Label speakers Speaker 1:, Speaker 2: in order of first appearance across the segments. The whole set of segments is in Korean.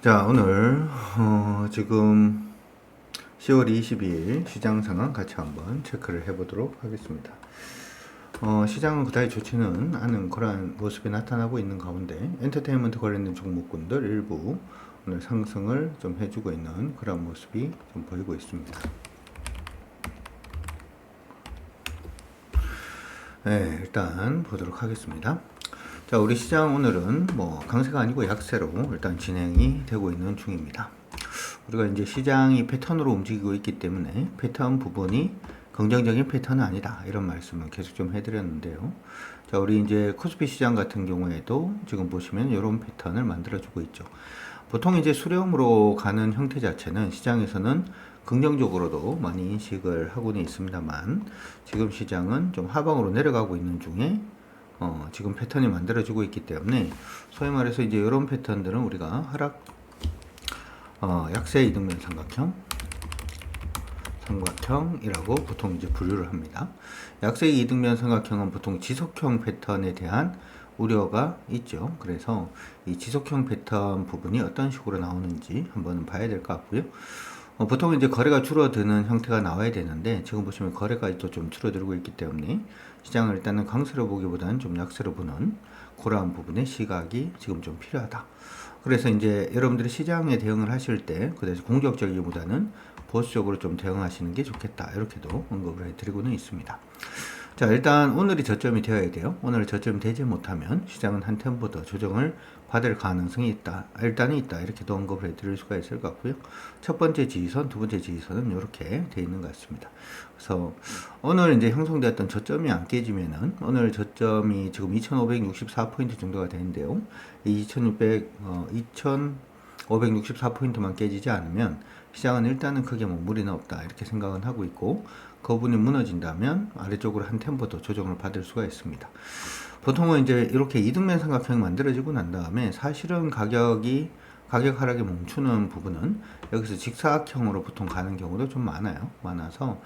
Speaker 1: 자, 오늘 지금 10월 22일 시장 상황 같이 한번 체크를 해보도록 하겠습니다. 시장은 그다지 좋지는 않은 그러한 모습이 나타나고 있는 가운데 엔터테인먼트 관련된 종목군들 일부 오늘 상승을 좀 해주고 있는 그런 모습이 좀 보이고 있습니다. 네, 일단 보도록 하겠습니다. 자, 우리 시장 오늘은 뭐 강세가 아니고 약세로 일단 진행이 되고 있는 중입니다. 우리가 이제 시장이 패턴으로 움직이고 있기 때문에 패턴 부분이 긍정적인 패턴은 아니다, 이런 말씀을 계속 좀 해드렸는데요. 자, 우리 이제 코스피 시장 같은 경우에도 지금 보시면 이런 패턴을 만들어주고 있죠. 보통 이제 수렴으로 가는 형태 자체는 시장에서는 긍정적으로도 많이 인식을 하고는 있습니다만, 지금 시장은 좀 하방으로 내려가고 있는 중에 지금 패턴이 만들어지고 있기 때문에 소위 말해서 이제 이런 패턴들은 우리가 약세 이등변 삼각형이라고 보통 이제 분류를 합니다. 약세 이등변 삼각형은 보통 지속형 패턴에 대한 우려가 있죠. 그래서 이 지속형 패턴 부분이 어떤 식으로 나오는지 한번 봐야 될 것 같고요. 보통 이제 거래가 줄어드는 형태가 나와야 되는데, 지금 보시면 거래가 또 좀 줄어들고 있기 때문에 시장을 일단은 강세로 보기보다는 좀 약세로 보는 그러한 부분의 시각이 지금 좀 필요하다. 그래서 이제 여러분들이 시장에 대응을 하실 때 그다지 공격적이기보다는 보수적으로 좀 대응하시는 게 좋겠다, 이렇게도 언급을 해드리고는 있습니다. 자, 일단 오늘이 저점이 되어야 돼요. 오늘 저점이 되지 못하면 시장은 한 템포 더 조정을 받을 가능성이 있다, 일단은 있다, 이렇게도 언급을 해드릴 수가 있을 것 같고요. 첫 번째 지지선, 두 번째 지지선은 이렇게 되어 있는 것 같습니다. 그래서 오늘 이제 형성되었던 저점이 안 깨지면은, 오늘 저점이 지금 2564포인트 정도가 되는데요. 이 2564포인트만 깨지지 않으면 시장은 일단은 크게 뭐 무리는 없다, 이렇게 생각은 하고 있고, 그 부분이 무너진다면 아래쪽으로 한 템포 더 조정을 받을 수가 있습니다. 보통은 이제 이렇게 이등변 삼각형이 만들어지고 난 다음에 사실은 가격 하락이 멈추는 부분은 여기서 직사각형으로 보통 가는 경우도 좀 많아서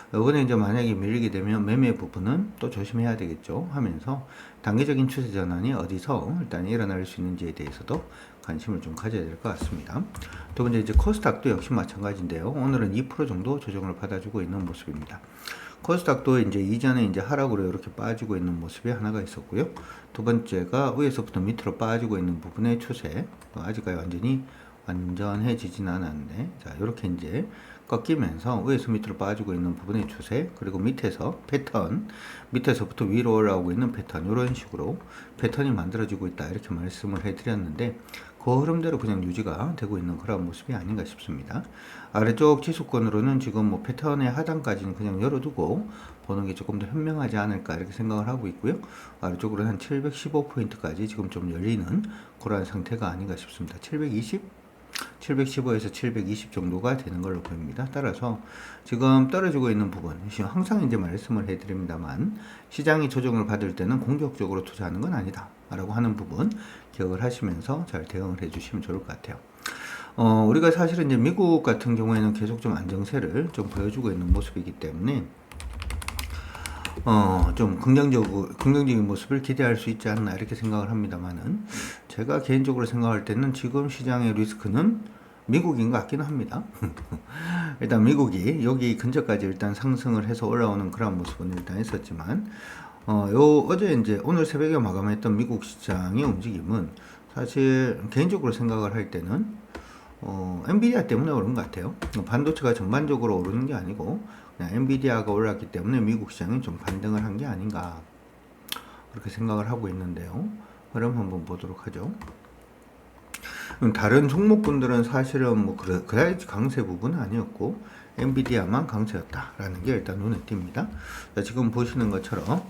Speaker 1: 이번에 이제 만약에 밀리게 되면 매매 부분은 또 조심해야 되겠죠 하면서, 단기적인 추세 전환이 어디서 일단 일어날 수 있는지에 대해서도 관심을 좀 가져야 될 것 같습니다. 두 번째 이제 코스닥도 역시 마찬가지인데요. 오늘은 2% 정도 조정을 받아주고 있는 모습입니다. 코스닥도 이제 이전에 이제 하락으로 이렇게 빠지고 있는 모습이 하나가 있었고요. 두 번째가 위에서부터 밑으로 빠지고 있는 부분의 추세, 아직까지 완전해지진 않았는데, 자, 이렇게 이제 꺾이면서 위에서 밑으로 빠지고 있는 부분의 추세, 그리고 밑에서 패턴, 밑에서부터 위로 올라오고 있는 패턴, 이런 식으로 패턴이 만들어지고 있다, 이렇게 말씀을 해드렸는데, 그 흐름대로 그냥 유지가 되고 있는 그런 모습이 아닌가 싶습니다. 아래쪽 지수권으로는 지금 뭐 패턴의 하단까지는 그냥 열어두고 보는 게 조금 더 현명하지 않을까, 이렇게 생각을 하고 있고요. 아래쪽으로는 한 715포인트까지 지금 좀 열리는 그러한 상태가 아닌가 싶습니다. 715에서 720 정도가 되는 걸로 보입니다. 따라서 지금 떨어지고 있는 부분, 항상 이제 말씀을 해드립니다만, 시장이 조정을 받을 때는 공격적으로 투자하는 건 아니다 라고 하는 부분 기억을 하시면서 잘 대응을 해주시면 좋을 것 같아요. 우리가 사실은 이제 미국 같은 경우에는 계속 좀 안정세를 좀 보여주고 있는 모습이기 때문에 좀 긍정적인 모습을 기대할 수 있지 않나, 이렇게 생각을 합니다만은, 제가 개인적으로 생각할 때는 지금 시장의 리스크는 미국인 것 같기는 합니다. 일단 미국이 여기 근처까지 일단 상승을 해서 올라오는 그런 모습은 일단 있었지만, 어제 이제 오늘 새벽에 마감했던 미국 시장의 움직임은 사실 개인적으로 생각을 할 때는 엔비디아 때문에 오른 것 같아요. 반도체가 전반적으로 오르는 게 아니고 그냥 엔비디아가 올랐기 때문에 미국 시장이 좀 반등을 한 게 아닌가, 그렇게 생각을 하고 있는데요. 그럼 한번 보도록 하죠. 다른 종목군들은 사실은 뭐 그다지 강세 부분은 아니었고 엔비디아만 강세였다라는 게 일단 눈에 띕니다. 자, 지금 보시는 것처럼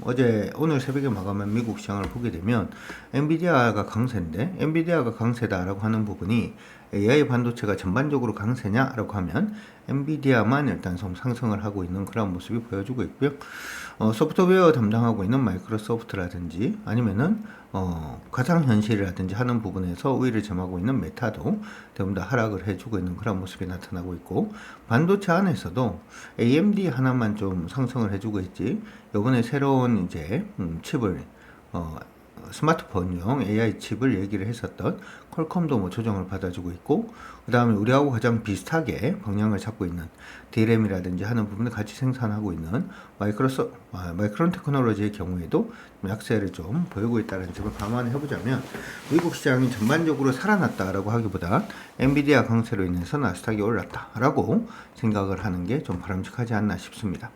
Speaker 1: 오늘 새벽에 마감한 미국 시장을 보게 되면 엔비디아가 강세인데, 엔비디아가 강세다라고 하는 부분이 AI 반도체가 전반적으로 강세냐라고 하면 엔비디아만 일단 좀 상승을 하고 있는 그런 모습이 보여주고 있고요. 소프트웨어 담당하고 있는 마이크로소프트라든지 아니면은 가상현실이라든지 하는 부분에서 우위를 점하고 있는 메타도 대부분 다 하락을 해주고 있는 그런 모습이 나타나고 있고, 반도체 안에서도 AMD 하나만 좀 상승을 해주고 있지, 요번에 새로운 이제 칩을 스마트폰용 AI 칩을 얘기를 했었던 퀄컴도 뭐 조정을 받아주고 있고, 그 다음에 우리하고 가장 비슷하게 방향을 잡고 있는 DRAM이라든지 하는 부분을 같이 생산하고 있는 마이크론 테크놀로지의 경우에도 약세를 좀 보이고 있다는 점을 감안해 보자면, 미국 시장이 전반적으로 살아났다라고 하기보다 엔비디아 강세로 인해서 나스닥이 올랐다라고 생각을 하는 게 좀 바람직하지 않나 싶습니다.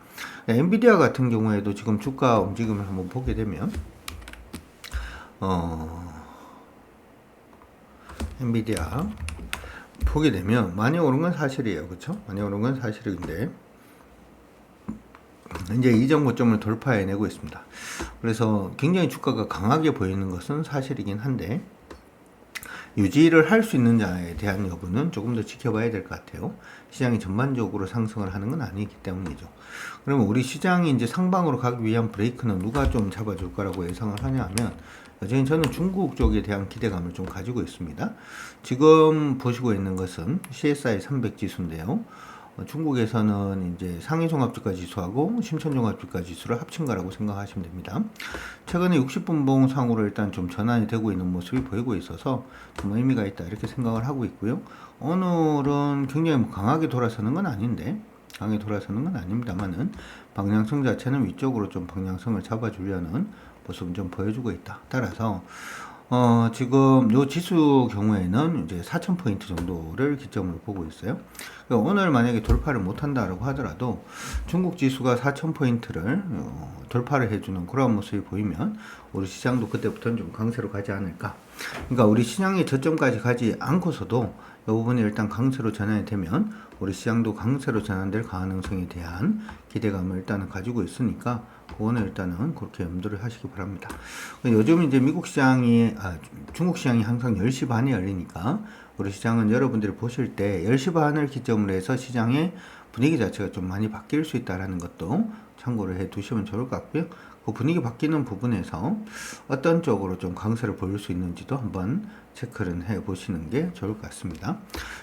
Speaker 1: 엔비디아 같은 경우에도 지금 주가 움직임을 한번 보게 되면, 엔비디아 보게 되면 많이 오른 건 사실이에요. 그쵸? 많이 오른 건 사실인데, 이제 이전 고점을 돌파해내고 있습니다. 그래서 굉장히 주가가 강하게 보이는 것은 사실이긴 한데, 유지를 할 수 있느냐에 대한 여부는 조금 더 지켜봐야 될 것 같아요. 시장이 전반적으로 상승을 하는 건 아니기 때문이죠. 그러면 우리 시장이 이제 상방으로 가기 위한 브레이크는 누가 좀 잡아줄 거라고 예상을 하냐 하면, 여전히 저는 중국 쪽에 대한 기대감을 좀 가지고 있습니다. 지금 보시고 있는 것은 CSI 300 지수인데요. 중국에서는 이제 상해종합주가 지수하고 심천종합주가 지수를 합친 거라고 생각하시면 됩니다. 최근에 60분봉 상으로 일단 좀 전환이 되고 있는 모습이 보이고 있어서 좀 의미가 있다 이렇게 생각을 하고 있고요. 오늘은 굉장히 강하게 돌아서는 건 아닌데, 강하게 돌아서는 건 아닙니다만은 방향성 자체는 위쪽으로 좀 방향성을 잡아주려는 모습은 좀 보여주고 있다. 따라서 지금 요 지수 경우에는 이제 4,000포인트 정도를 기점으로 보고 있어요. 그러니까 오늘 만약에 돌파를 못한다라고 하더라도 중국 지수가 4,000포인트를 돌파를 해주는 그런 모습이 보이면 우리 시장도 그때부터는 좀 강세로 가지 않을까. 그러니까 우리 시장이 저점까지 가지 않고서도 이 부분이 일단 강세로 전환이 되면 우리 시장도 강세로 전환될 가능성에 대한 기대감을 일단은 가지고 있으니까 그거는 일단은 그렇게 염두를 하시기 바랍니다. 요즘 이제 중국 시장이 항상 10시 반에 열리니까 우리 시장은 여러분들이 보실 때 10시 반을 기점으로 해서 시장의 분위기 자체가 좀 많이 바뀔 수 있다는 것도 참고를 해 두시면 좋을 것 같고요. 그 분위기 바뀌는 부분에서 어떤 쪽으로 좀 강세를 보일 수 있는지도 한번 체크를 해 보시는 게 좋을 것 같습니다.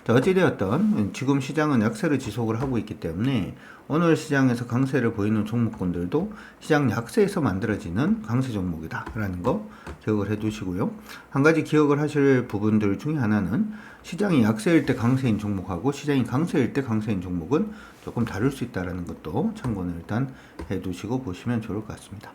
Speaker 1: 자, 어찌되었든 지금 시장은 약세를 지속을 하고 있기 때문에 오늘 시장에서 강세를 보이는 종목군들도 시장 약세에서 만들어지는 강세 종목이다라는 거 기억을 해 두시고요. 한 가지 기억을 하실 부분들 중에 하나는 시장이 약세일 때 강세인 종목하고 시장이 강세일 때 강세인 종목은 조금 다를 수 있다는 것도 참고는 일단 해 두시고 보시면 좋을 것 같습니다.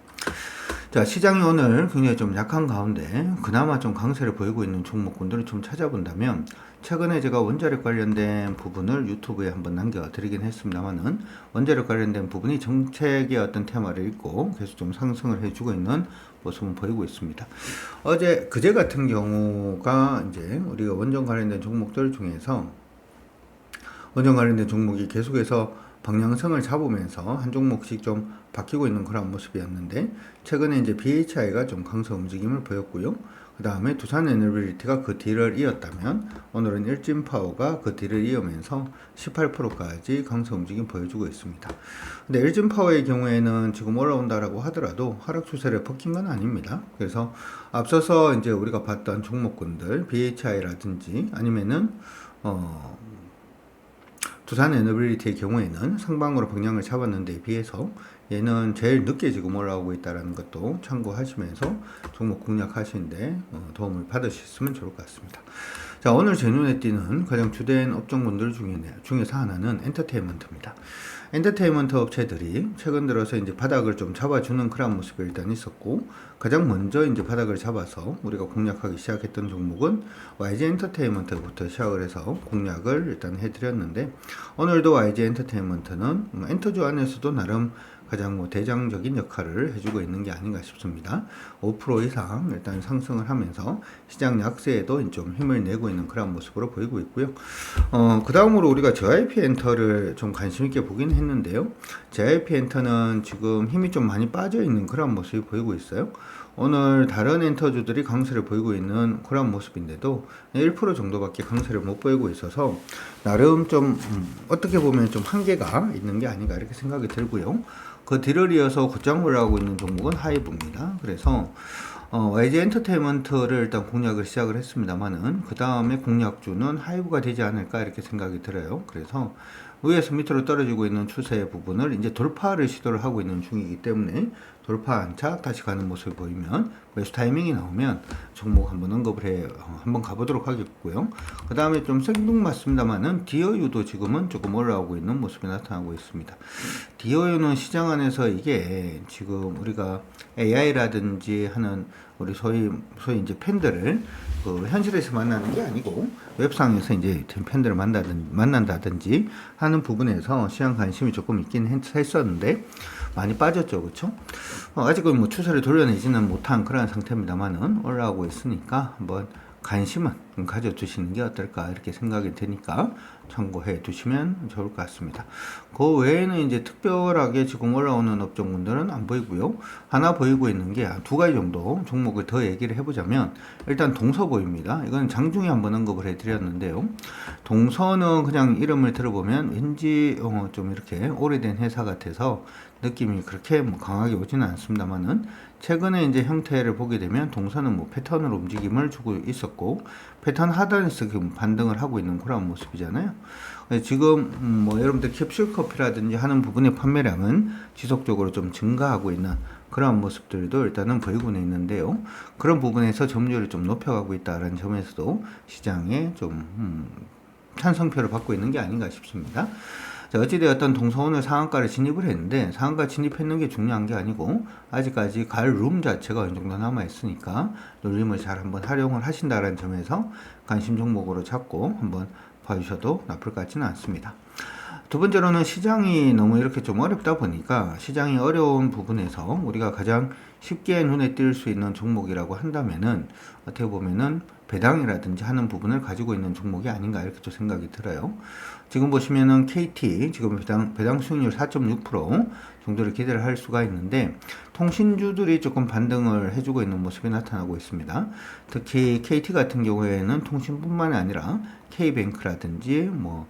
Speaker 1: 자, 시장이 오늘 굉장히 좀 약한 가운데 그나마 좀 강세를 보이고 있는 종목군들을 좀 찾아본다면, 최근에 제가 원자력 관련된 부분을 유튜브에 한번 남겨드리긴 했습니다만은 원자력 관련된 부분이 정책의 어떤 테마를 읽고 계속 좀 상승을 해주고 있는 모습은 보이고 있습니다. 그제 같은 경우가 이제 우리가 원전 관련된 종목들 중에서 원전 관련된 종목이 계속해서 방향성을 잡으면서 한 종목씩 좀 바뀌고 있는 그런 모습이었는데, 최근에 이제 BHI가 좀 강세 움직임을 보였고요. 그 다음에 두산 에너빌리티가 그 뒤를 이었다면 오늘은 일진파워가 그 뒤를 이으면서 18%까지 강세 움직임 보여주고 있습니다. 근데 일진파워의 경우에는 지금 올라온다라고 하더라도 하락 추세를 벗긴 건 아닙니다. 그래서 앞서서 이제 우리가 봤던 종목군들 BHI라든지 아니면은 두산 에너빌리티의 경우에는 상방으로 방향을 잡았는데 비해서 얘는 제일 늦게 지금 올라오고 있다는 것도 참고하시면서 종목 공략하시는데 도움을 받으셨으면 좋을 것 같습니다. 자, 오늘 제 눈에 띄는 가장 주된 업종군들 중에서 하나는 엔터테인먼트입니다. 엔터테인먼트 업체들이 최근 들어서 이제 바닥을 좀 잡아주는 그런 모습이 일단 있었고, 가장 먼저 이제 바닥을 잡아서 우리가 공략하기 시작했던 종목은 YG 엔터테인먼트부터 시작을 해서 공략을 일단 해드렸는데, 오늘도 YG 엔터테인먼트는 엔터주 안에서도 나름 가장 대장적인 역할을 해주고 있는 게 아닌가 싶습니다. 5% 이상 일단 상승을 하면서 시장 약세에도 좀 힘을 내고 있는 그런 모습으로 보이고 있고요. 그 다음으로 우리가 JYP 엔터를 좀 관심 있게 보긴 했는데요. JYP 엔터는 지금 힘이 좀 많이 빠져 있는 그런 모습이 보이고 있어요. 오늘 다른 엔터주들이 강세를 보이고 있는 그런 모습인데도 1% 정도밖에 강세를 못 보이고 있어서 나름 좀 어떻게 보면 좀 한계가 있는 게 아닌가 이렇게 생각이 들고요. 그 뒤를 이어서 곧장 올라오고 있는 종목은 하이브입니다. 그래서 YG 엔터테인먼트를 일단 공략을 시작을 했습니다만은 그 다음에 공략주는 하이브가 되지 않을까 이렇게 생각이 들어요. 그래서 위에서 밑으로 떨어지고 있는 추세 부분을 이제 돌파를 시도를 하고 있는 중이기 때문에 돌파한 차 다시 가는 모습을 보이면 매수 타이밍이 나오면 종목 한번 언급을 해 한번 가보도록 하겠고요. 그 다음에 좀 생뚱맞습니다만은 디어유도 지금은 조금 올라오고 있는 모습이 나타나고 있습니다. 디어유는 시장 안에서 이게 지금 우리가 AI라든지 하는 우리 소위 이제 팬들을 그 현실에서 만나는 게 아니고 웹상에서 이제 팬들을 만난다든지 하는 부분에서 시장 관심이 조금 있긴 했었는데 많이 빠졌죠, 그렇죠? 아직은 뭐 추세를 돌려내지는 못한 그런 상태입니다만은 올라오고 있으니까 한번 관심은 가져두시는 게 어떨까 이렇게 생각이 되니까 참고해 두시면 좋을 것 같습니다. 그 외에는 이제 특별하게 지금 올라오는 업종군들은 안 보이고요. 하나 보이고 있는 게 두 가지 정도 종목을 더 얘기를 해보자면 일단 동서 보입니다. 이건 장중에 한번 언급을 해드렸는데요. 동서는 그냥 이름을 들어보면 왠지 좀 이렇게 오래된 회사 같아서 느낌이 그렇게 뭐 강하게 오지는 않습니다만은 최근에 이제 형태를 보게 되면 동서는 뭐 패턴으로 움직임을 주고 있었고 패턴 하단에서 지금 반등을 하고 있는 그런 모습이잖아요. 지금 뭐 여러분들 캡슐 커피라든지 하는 부분의 판매량은 지속적으로 좀 증가하고 있는 그런 모습들도 일단은 보이고는 있는데요. 그런 부분에서 점유율을 좀 높여가고 있다는 점에서도 시장에 좀 찬성표를 받고 있는 게 아닌가 싶습니다. 자, 어찌되었던 동서 오늘 상한가를 진입을 했는데 상한가 진입했는 게 중요한 게 아니고 아직까지 갈 룸 자체가 어느 정도 남아 있으니까 눌림을 잘 한번 활용을 하신다는 점에서 관심 종목으로 잡고 한번 봐주셔도 나쁠 것 같지는 않습니다. 두 번째로는 시장이 너무 이렇게 좀 어렵다 보니까 시장이 어려운 부분에서 우리가 가장 쉽게 눈에 띌 수 있는 종목이라고 한다면은 어떻게 보면은 배당이라든지 하는 부분을 가지고 있는 종목이 아닌가 이렇게 또 생각이 들어요. 지금 보시면은 KT 지금 배당 수익률 4.6% 정도를 기대를 할 수가 있는데 통신주들이 조금 반등을 해주고 있는 모습이 나타나고 있습니다. 특히 KT 같은 경우에는 통신뿐만이 아니라 K뱅크라든지 뭐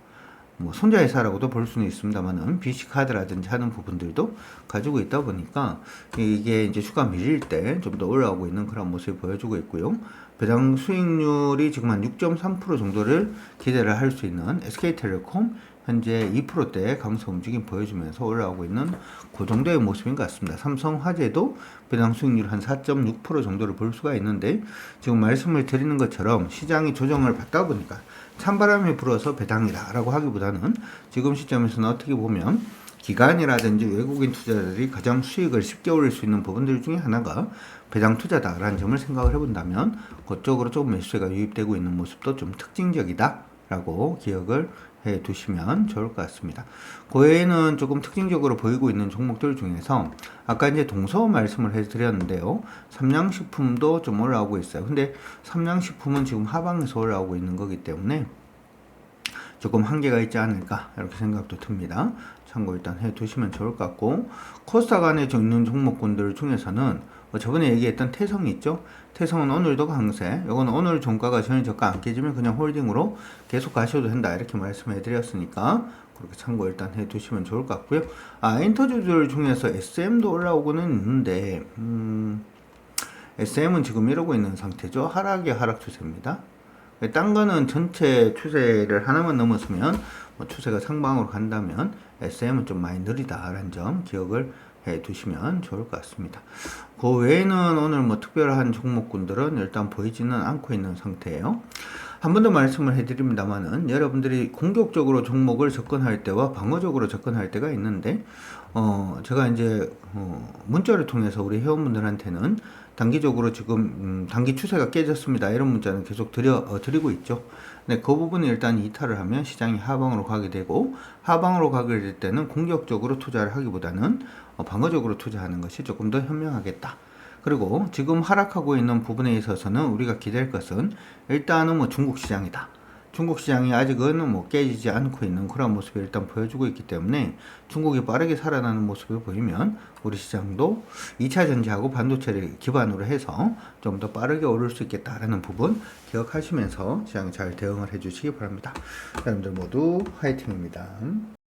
Speaker 1: 손자회사라고도 볼 수는 있습니다만은 BC카드라든지 하는 부분들도 가지고 있다 보니까 이게 이제 주가 밀릴 때 좀 더 올라오고 있는 그런 모습을 보여주고 있고요. 배당 수익률이 지금 한 6.3% 정도를 기대를 할 수 있는 SK텔레콤 현재 2%대 강세 움직임 보여주면서 올라오고 있는 그 정도의 모습인 것 같습니다. 삼성화재도 배당 수익률 한 4.6% 정도를 볼 수가 있는데 지금 말씀을 드리는 것처럼 시장이 조정을 받다 보니까 찬바람이 불어서 배당이다 라고 하기보다는 지금 시점에서는 어떻게 보면 기관이라든지 외국인 투자자들이 가장 수익을 쉽게 올릴 수 있는 부분들 중에 하나가 배당 투자다라는 점을 생각을 해본다면 그쪽으로 조금 매수세가 유입되고 있는 모습도 좀 특징적이다 라고 기억을 해 두시면 좋을 것 같습니다. 그 외에는 조금 특징적으로 보이고 있는 종목들 중에서 아까 이제 동서 말씀을 해드렸는데요. 삼양식품도 좀 올라오고 있어요. 근데 삼양식품은 지금 하방에서 올라오고 있는 거기 때문에 조금 한계가 있지 않을까 이렇게 생각도 듭니다. 참고 일단 해 두시면 좋을 것 같고 코스닥 안에 있는 종목군들 중에서는 저번에 얘기했던 태성이 있죠. 태성은 오늘도 강세. 이건 오늘 종가가 전일 저가 안 깨지면 그냥 홀딩으로 계속 가셔도 된다 이렇게 말씀해 드렸으니까 그렇게 참고 일단 해 두시면 좋을 것 같고요. 엔터주들 중에서 SM도 올라오고는 있는데 SM은 지금 이러고 있는 상태죠. 하락의 하락 추세입니다. 딴 거는 전체 추세를 하나만 넘었으면 추세가 상방으로 간다면 SM은 좀 많이 느리다라는 점 기억을 해 두시면 좋을 것 같습니다. 그 외에는 오늘 특별한 종목군들은 일단 보이지는 않고 있는 상태예요. 한 번 더 말씀을 해드립니다만은 여러분들이 공격적으로 종목을 접근할 때와 방어적으로 접근할 때가 있는데 제가 이제 문자를 통해서 우리 회원분들한테는 단기적으로 지금 단기 추세가 깨졌습니다 이런 문자는 계속 드리고 있죠. 네, 그 부분을 일단 이탈을 하면 시장이 하방으로 가게 되고 하방으로 가게 될 때는 공격적으로 투자를 하기보다는 방어적으로 투자하는 것이 조금 더 현명하겠다. 그리고 지금 하락하고 있는 부분에 있어서는 우리가 기대할 것은 일단은 중국 시장이다. 중국 시장이 아직은 깨지지 않고 있는 그런 모습을 일단 보여주고 있기 때문에 중국이 빠르게 살아나는 모습을 보이면 우리 시장도 2차 전지하고 반도체를 기반으로 해서 좀 더 빠르게 오를 수 있겠다라는 부분 기억하시면서 시장에 잘 대응을 해주시기 바랍니다. 여러분들 모두 화이팅입니다.